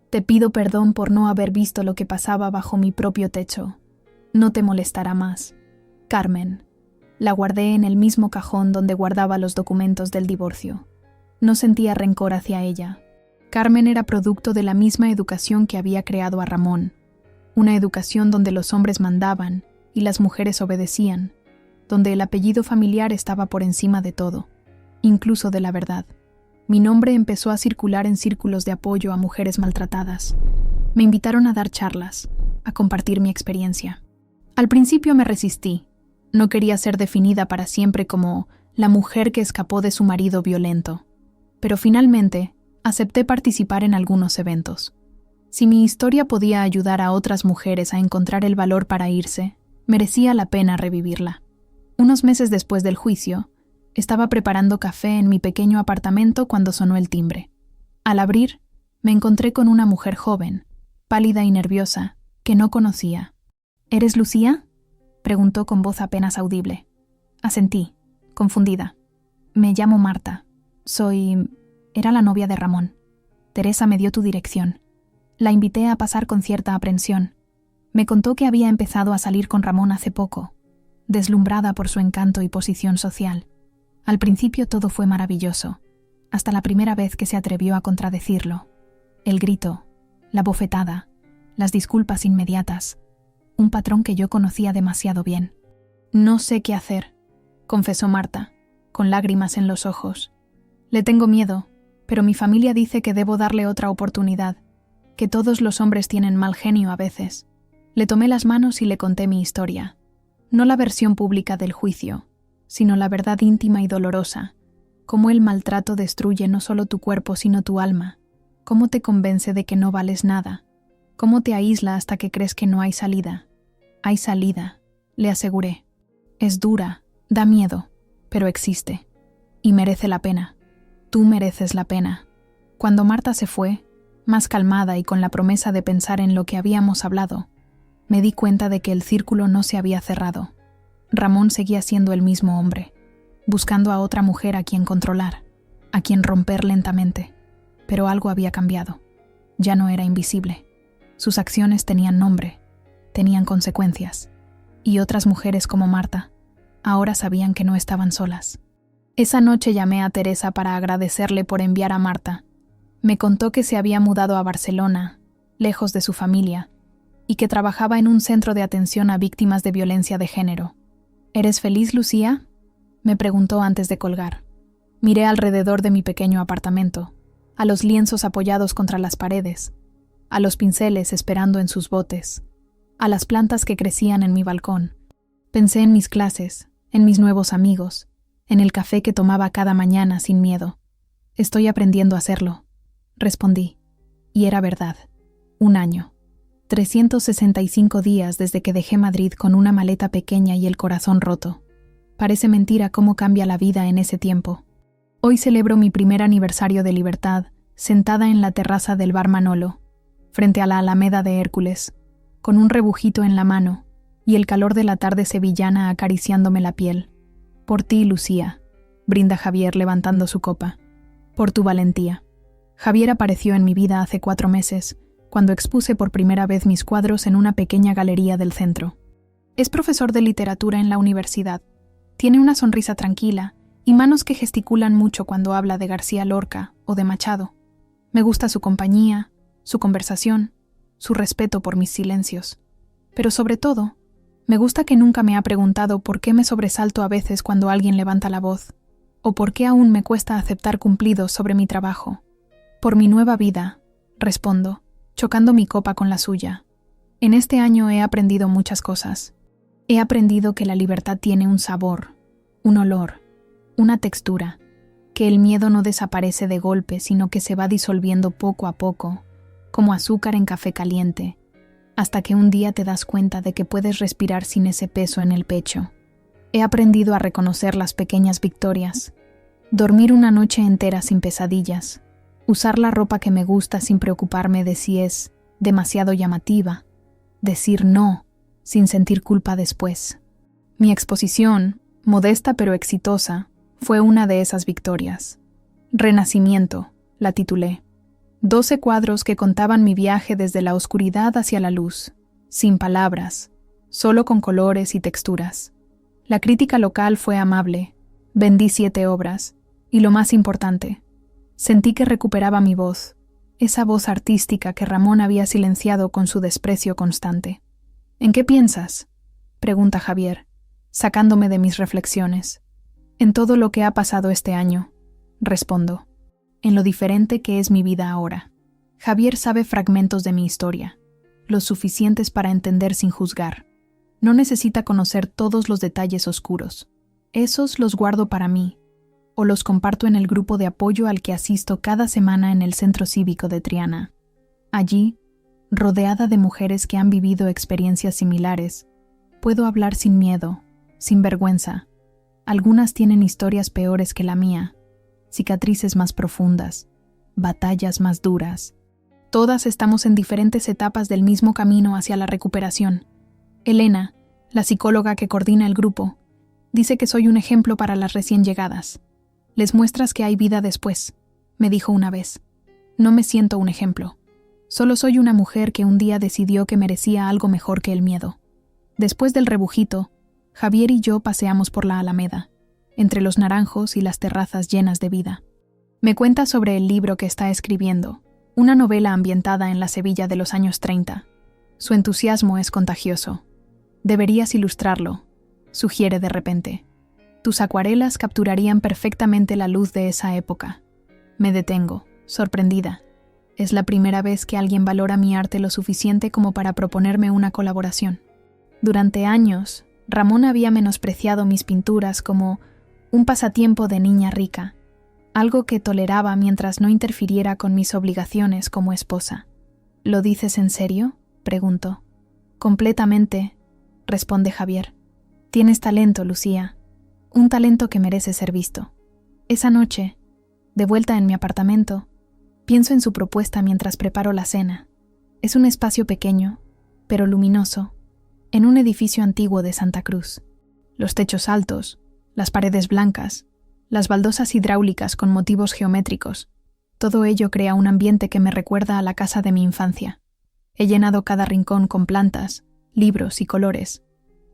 Te pido perdón por no haber visto lo que pasaba bajo mi propio techo. No te molestará más. Carmen». La guardé en el mismo cajón donde guardaba los documentos del divorcio. No sentía rencor hacia ella. Carmen era producto de la misma educación que había creado a Ramón. Una educación donde los hombres mandaban y las mujeres obedecían, donde el apellido familiar estaba por encima de todo, incluso de la verdad. Mi nombre empezó a circular en círculos de apoyo a mujeres maltratadas. Me invitaron a dar charlas, a compartir mi experiencia. Al principio me resistí. No quería ser definida para siempre como la mujer que escapó de su marido violento. Pero finalmente, acepté participar en algunos eventos. Si mi historia podía ayudar a otras mujeres a encontrar el valor para irse, merecía la pena revivirla. Unos meses después del juicio, estaba preparando café en mi pequeño apartamento cuando sonó el timbre. Al abrir, me encontré con una mujer joven, pálida y nerviosa, que no conocía. «¿Eres Lucía?», preguntó con voz apenas audible. Asentí, confundida. «Me llamo Marta. Era la novia de Ramón. Teresa me dio tu dirección. La invité a pasar con cierta aprensión. Me contó que había empezado a salir con Ramón hace poco, deslumbrada por su encanto y posición social. Al principio todo fue maravilloso, hasta la primera vez que se atrevió a contradecirlo. El grito, la bofetada, las disculpas inmediatas, un patrón que yo conocía demasiado bien. «No sé qué hacer», confesó Marta, con lágrimas en los ojos. «Le tengo miedo, pero mi familia dice que debo darle otra oportunidad, que todos los hombres tienen mal genio a veces». Le tomé las manos y le conté mi historia. No la versión pública del juicio, sino la verdad íntima y dolorosa, Cómo el maltrato destruye no solo tu cuerpo sino tu alma. Cómo te convence de que no vales nada. Cómo te aísla hasta que crees que no hay salida. Hay salida, le aseguré. Es dura, da miedo, pero existe. Y merece la pena. Tú mereces la pena. Cuando Marta se fue, más calmada y con la promesa de pensar en lo que habíamos hablado, me di cuenta de que el círculo no se había cerrado. Ramón seguía siendo el mismo hombre, buscando a otra mujer a quien controlar, a quien romper lentamente. Pero algo había cambiado. Ya no era invisible. Sus acciones tenían nombre, tenían consecuencias. Y otras mujeres como Marta, ahora sabían que no estaban solas. Esa noche llamé a Teresa para agradecerle por enviar a Marta. Me contó que se había mudado a Barcelona, lejos de su familia, y que trabajaba en un centro de atención a víctimas de violencia de género. ¿Eres feliz, Lucía?, me preguntó antes de colgar. Miré alrededor de mi pequeño apartamento, a los lienzos apoyados contra las paredes, a los pinceles esperando en sus botes, a las plantas que crecían en mi balcón. Pensé en mis clases, en mis nuevos amigos, en el café que tomaba cada mañana sin miedo. Estoy aprendiendo a hacerlo, respondí. Y era verdad. 1 año. 365 días desde que dejé Madrid con una maleta pequeña y el corazón roto. Parece mentira cómo cambia la vida en ese tiempo. Hoy celebro mi primer aniversario de libertad, sentada en la terraza del bar Manolo, frente a la Alameda de Hércules, con un rebujito en la mano y el calor de la tarde sevillana acariciándome la piel. Por ti, Lucía, brinda Javier levantando su copa. Por tu valentía. Javier apareció en mi vida hace 4 meses, cuando expuse por primera vez mis cuadros en una pequeña galería del centro. Es profesor de literatura en la universidad. Tiene una sonrisa tranquila y manos que gesticulan mucho cuando habla de García Lorca o de Machado. Me gusta su compañía, su conversación, su respeto por mis silencios. Pero sobre todo, me gusta que nunca me ha preguntado por qué me sobresalto a veces cuando alguien levanta la voz, o por qué aún me cuesta aceptar cumplidos sobre mi trabajo. Por mi nueva vida, respondo, chocando mi copa con la suya. En este año he aprendido muchas cosas. He aprendido que la libertad tiene un sabor, un olor, una textura, que el miedo no desaparece de golpe, sino que se va disolviendo poco a poco, como azúcar en café caliente, hasta que un día te das cuenta de que puedes respirar sin ese peso en el pecho. He aprendido a reconocer las pequeñas victorias, dormir una noche entera sin pesadillas, usar la ropa que me gusta sin preocuparme de si es demasiado llamativa, decir no sin sentir culpa después. Mi exposición, modesta pero exitosa, fue una de esas victorias. Renacimiento, la titulé. 12 cuadros que contaban mi viaje desde la oscuridad hacia la luz, sin palabras, solo con colores y texturas. La crítica local fue amable, vendí 7 obras, y lo más importante, sentí que recuperaba mi voz, esa voz artística que Ramón había silenciado con su desprecio constante. ¿En qué piensas?, pregunta Javier, sacándome de mis reflexiones. En todo lo que ha pasado este año, respondo. En lo diferente que es mi vida ahora. Javier sabe fragmentos de mi historia, los suficientes para entender sin juzgar. No necesita conocer todos los detalles oscuros. Esos los guardo para mí, o los comparto en el grupo de apoyo al que asisto cada semana en el Centro Cívico de Triana. Allí, rodeada de mujeres que han vivido experiencias similares, puedo hablar sin miedo, sin vergüenza. Algunas tienen historias peores que la mía, cicatrices más profundas, batallas más duras. Todas estamos en diferentes etapas del mismo camino hacia la recuperación. Elena, la psicóloga que coordina el grupo, dice que soy un ejemplo para las recién llegadas. Les muestras que hay vida después, me dijo una vez. No me siento un ejemplo. Solo soy una mujer que un día decidió que merecía algo mejor que el miedo. Después del rebujito, Javier y yo paseamos por la Alameda, entre los naranjos y las terrazas llenas de vida. Me cuenta sobre el libro que está escribiendo, una novela ambientada en la Sevilla de los años 30. Su entusiasmo es contagioso. Deberías ilustrarlo, sugiere de repente. Tus acuarelas capturarían perfectamente la luz de esa época. Me detengo, sorprendida. Es la primera vez que alguien valora mi arte lo suficiente como para proponerme una colaboración. Durante años, Ramón había menospreciado mis pinturas como un pasatiempo de niña rica, algo que toleraba mientras no interfiriera con mis obligaciones como esposa. ¿Lo dices en serio?, preguntó. Completamente, responde Javier. Tienes talento, Lucía. Un talento que merece ser visto. Esa noche, de vuelta en mi apartamento, pienso en su propuesta mientras preparo la cena. Es un espacio pequeño, pero luminoso, en un edificio antiguo de Santa Cruz. Los techos altos, las paredes blancas, las baldosas hidráulicas con motivos geométricos, todo ello crea un ambiente que me recuerda a la casa de mi infancia. He llenado cada rincón con plantas, libros y colores.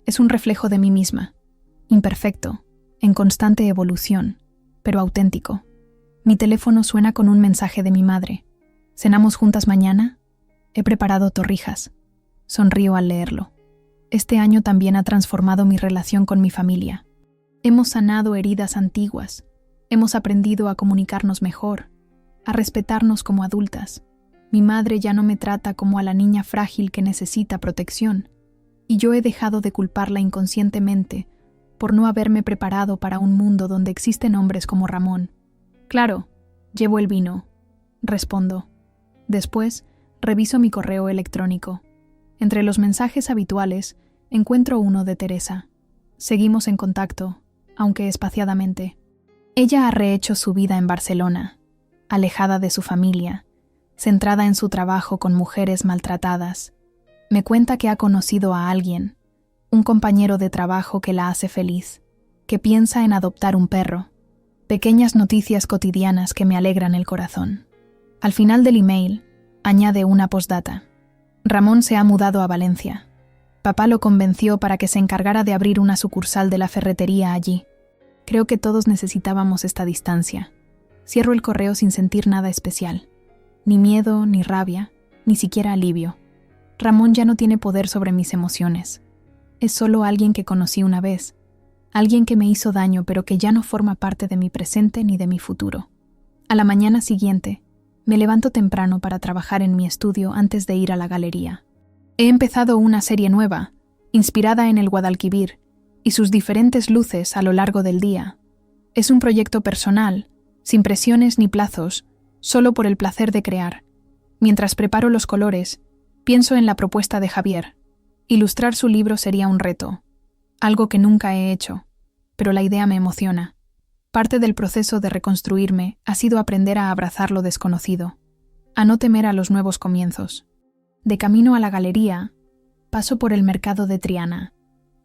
Es un reflejo de mí misma, imperfecto, en constante evolución, pero auténtico. Mi teléfono suena con un mensaje de mi madre. ¿Cenamos juntas mañana? He preparado torrijas. Sonrío al leerlo. Este año también ha transformado mi relación con mi familia. Hemos sanado heridas antiguas. Hemos aprendido a comunicarnos mejor, a respetarnos como adultas. Mi madre ya no me trata como a la niña frágil que necesita protección, y yo he dejado de culparla inconscientemente por no haberme preparado para un mundo donde existen hombres como Ramón. Claro, llevo el vino, respondo. Después, reviso mi correo electrónico. Entre los mensajes habituales, encuentro uno de Teresa. Seguimos en contacto, aunque espaciadamente. Ella ha rehecho su vida en Barcelona, alejada de su familia, centrada en su trabajo con mujeres maltratadas. Me cuenta que ha conocido a alguien, un compañero de trabajo que la hace feliz, que piensa en adoptar un perro. Pequeñas noticias cotidianas que me alegran el corazón. Al final del email, añade una postdata. Ramón se ha mudado a Valencia. Papá lo convenció para que se encargara de abrir una sucursal de la ferretería allí. Creo que todos necesitábamos esta distancia. Cierro el correo sin sentir nada especial. Ni miedo, ni rabia, ni siquiera alivio. Ramón ya no tiene poder sobre mis emociones. Es solo alguien que conocí una vez. Alguien que me hizo daño pero que ya no forma parte de mi presente ni de mi futuro. A la mañana siguiente, me levanto temprano para trabajar en mi estudio antes de ir a la galería. He empezado una serie nueva, inspirada en el Guadalquivir y sus diferentes luces a lo largo del día. Es un proyecto personal, sin presiones ni plazos, solo por el placer de crear. Mientras preparo los colores, pienso en la propuesta de Javier. Ilustrar su libro sería un reto, algo que nunca he hecho, pero la idea me emociona. Parte del proceso de reconstruirme ha sido aprender a abrazar lo desconocido, a no temer a los nuevos comienzos. De camino a la galería, paso por el mercado de Triana.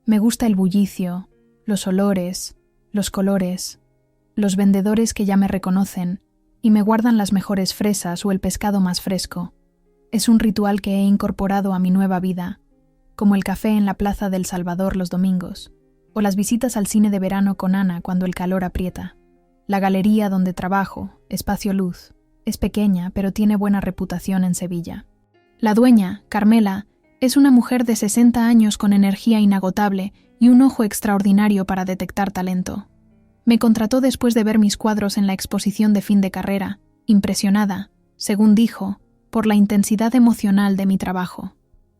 Me gusta el bullicio, los olores, los colores, los vendedores que ya me reconocen y me guardan las mejores fresas o el pescado más fresco. Es un ritual que he incorporado a mi nueva vida, como el café en la Plaza del Salvador los domingos, o las visitas al cine de verano con Ana cuando el calor aprieta. La galería donde trabajo, Espacio Luz, es pequeña pero tiene buena reputación en Sevilla. La dueña, Carmela, es una mujer de 60 años con energía inagotable y un ojo extraordinario para detectar talento. Me contrató después de ver mis cuadros en la exposición de fin de carrera, impresionada, según dijo, por la intensidad emocional de mi trabajo.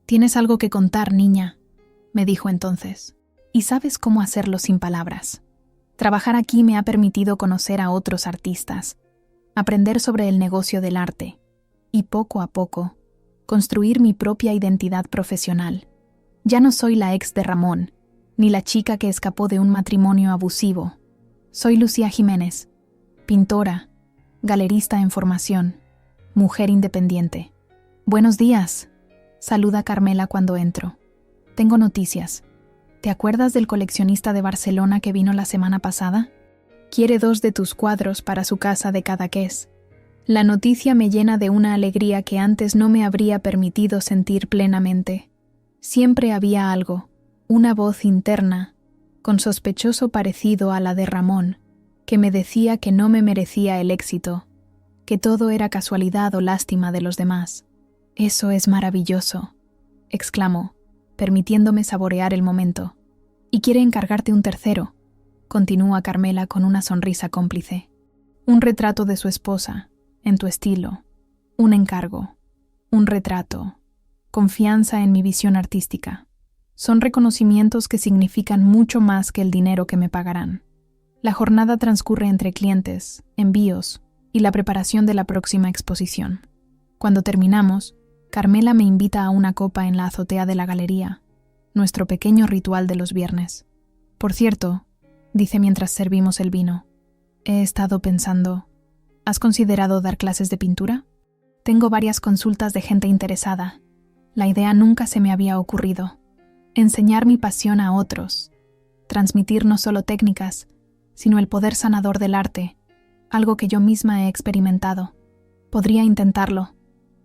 «Tienes algo que contar, niña», me dijo entonces, «y sabes cómo hacerlo sin palabras». Trabajar aquí me ha permitido conocer a otros artistas, aprender sobre el negocio del arte y, poco a poco, construir mi propia identidad profesional. Ya no soy la ex de Ramón, ni la chica que escapó de un matrimonio abusivo. Soy Lucía Jiménez, pintora, galerista en formación, mujer independiente. «Buenos días», saluda Carmela cuando entro. «Tengo noticias. ¿Te acuerdas del coleccionista de Barcelona que vino la semana pasada? Quiere 2 de tus cuadros para su casa de Cadaqués». La noticia me llena de una alegría que antes no me habría permitido sentir plenamente. Siempre había algo, una voz interna, con sospechoso parecido a la de Ramón, que me decía que no me merecía el éxito, que todo era casualidad o lástima de los demás. «Eso es maravilloso», exclamó, permitiéndome saborear el momento. «Y quiere encargarte un tercero», continúa Carmela con una sonrisa cómplice. «Un retrato de su esposa, en tu estilo, un encargo, un retrato, confianza en mi visión artística. Son reconocimientos que significan mucho más que el dinero que me pagarán». La jornada transcurre entre clientes, envíos y la preparación de la próxima exposición. Cuando terminamos, Carmela me invita a una copa en la azotea de la galería, nuestro pequeño ritual de los viernes. Por cierto, dice mientras servimos el vino, he estado pensando, ¿has considerado dar clases de pintura? Tengo varias consultas de gente interesada. La idea nunca se me había ocurrido. Enseñar mi pasión a otros. Transmitir no solo técnicas, sino el poder sanador del arte, algo que yo misma he experimentado. Podría intentarlo,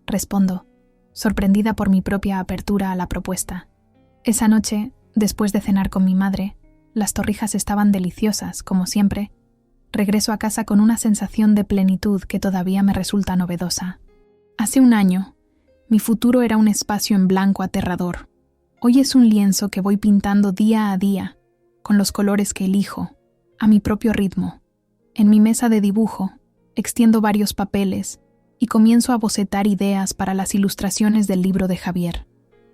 respondo, sorprendida por mi propia apertura a la propuesta. Esa noche, después de cenar con mi madre, las torrijas estaban deliciosas, como siempre. Regreso a casa con una sensación de plenitud que todavía me resulta novedosa. Hace un año, mi futuro era un espacio en blanco aterrador. Hoy es un lienzo que voy pintando día a día, con los colores que elijo, a mi propio ritmo. En mi mesa de dibujo, extiendo varios papeles y comienzo a bocetar ideas para las ilustraciones del libro de Javier.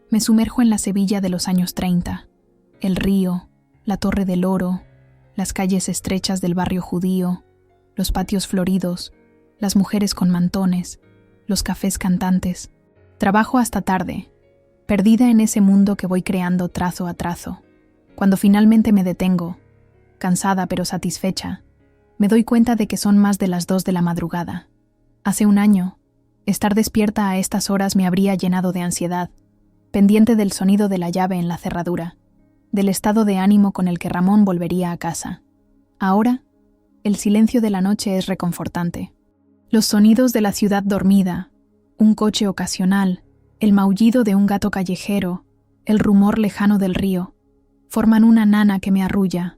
Me sumerjo en la Sevilla de los años 30, el río, la Torre del Oro, las calles estrechas del barrio judío, los patios floridos, las mujeres con mantones, los cafés cantantes. Trabajo hasta tarde, perdida en ese mundo que voy creando trazo a trazo. Cuando finalmente me detengo, cansada pero satisfecha, me doy cuenta de que son más de las 2 de la madrugada. Hace un año, estar despierta a estas horas me habría llenado de ansiedad, pendiente del sonido de la llave en la cerradura, del estado de ánimo con el que Ramón volvería a casa. Ahora, el silencio de la noche es reconfortante. Los sonidos de la ciudad dormida, un coche ocasional, el maullido de un gato callejero, el rumor lejano del río, forman una nana que me arrulla.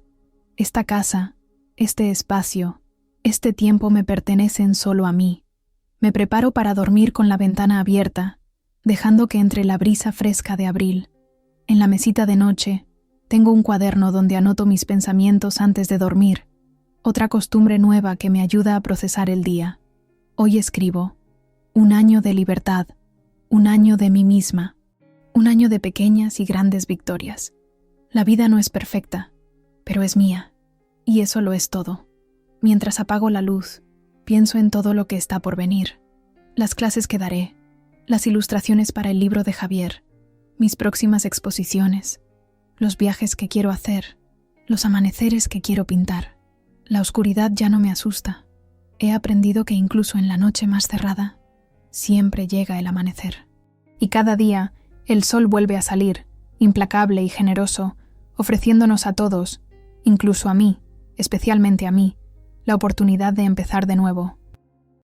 Esta casa, este espacio, este tiempo me pertenecen solo a mí. Me preparo para dormir con la ventana abierta, dejando que entre la brisa fresca de abril. En la mesita de noche, tengo un cuaderno donde anoto mis pensamientos antes de dormir, otra costumbre nueva que me ayuda a procesar el día. Hoy escribo, 1 año de libertad, 1 año de mí misma, 1 año de pequeñas y grandes victorias. La vida no es perfecta, pero es mía, y eso lo es todo. Mientras apago la luz, pienso en todo lo que está por venir, las clases que daré, las ilustraciones para el libro de Javier, mis próximas exposiciones, los viajes que quiero hacer, los amaneceres que quiero pintar. La oscuridad ya no me asusta. He aprendido que incluso en la noche más cerrada, siempre llega el amanecer. Y cada día, el sol vuelve a salir, implacable y generoso, ofreciéndonos a todos, incluso a mí, especialmente a mí, la oportunidad de empezar de nuevo.